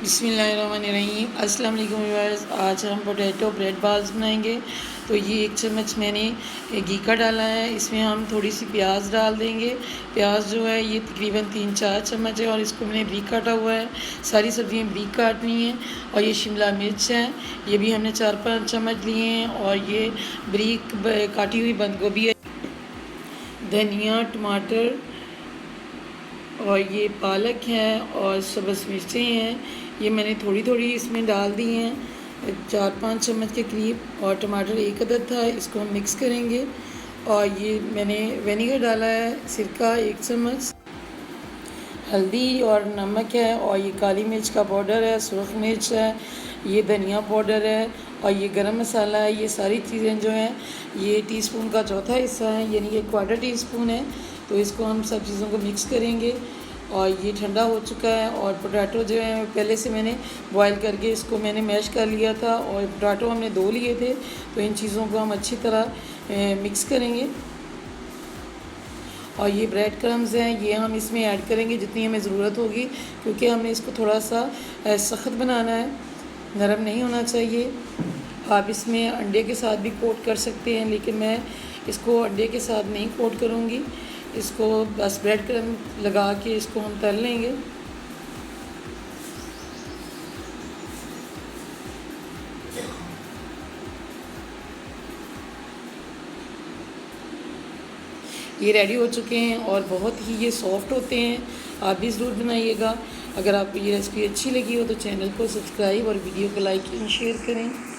बिस्मिल्लाहिर्रहमानिर्रहीम। अस्सलाम वालेकुम व्यूअर्स। आज हम पोटैटो ब्रेड बाल्स बनाएंगे। तो ये 1 चम्मच मैंने घी का डाला है। इसमें हम थोड़ी सी प्याज डाल देंगे। प्याज जो है ये तकरीबन 3-4 चम्मच है और इसको मैंने ब्रीक काटा हुआ है। सारी सब्जियां ब्रीक काटनी है। और ये शिमला मिर्च है, ये भी हमने 4-5 चम्मच लिए हैं। और ये ब्रीक काटी हुई बंद गोभी है, धनिया, टमाटर और ये पालक है और सब्ज़ मिर्चें हैं। ये मैंने थोड़ी थोड़ी इसमें डाल दी हैं, 4-5 चम्मच के करीब। और टमाटर 1 अदद था, इसको हम मिक्स करेंगे। और ये मैंने विनेगर डाला है, सिरका 1 चम्मच, हल्दी और नमक है। और ये काली मिर्च का पाउडर है, सुरख मिर्च है, ये धनिया पाउडर है और ये गरम मसाला है। ये सारी चीज़ें जो हैं ये टीस्पून का चौथा हिस्सा है, यानी कि 1/4 टीस्पून है। तो इसको हम सब चीज़ों को मिक्स करेंगे। और ये ठंडा हो चुका है। और पोटैटो जो है पहले से मैंने बॉईल करके इसको मैंने मैश कर लिया था और पोटैटो हमने धो लिए थे। तो इन चीज़ों को हम अच्छी तरह मिक्स करेंगे। और ये ब्रेड क्रम्स हैं, ये हम इसमें ऐड करेंगे जितनी हमें ज़रूरत होगी, क्योंकि हमने इसको थोड़ा सा सख्त बनाना है, नरम नहीं होना चाहिए। आप इसमें अंडे के साथ भी कोट कर सकते हैं, लेकिन मैं इसको अंडे के साथ नहीं कोट करूँगी। इसको बस ब्रेड क्रम लगा के इसको हम तल लेंगे। ये रेडी हो चुके हैं और बहुत ही ये सॉफ्ट होते हैं। आप भी ज़रूर बनाइएगा। अगर आपको ये रेसिपी अच्छी लगी हो तो चैनल को सब्सक्राइब और वीडियो को लाइक एंड शेयर करें।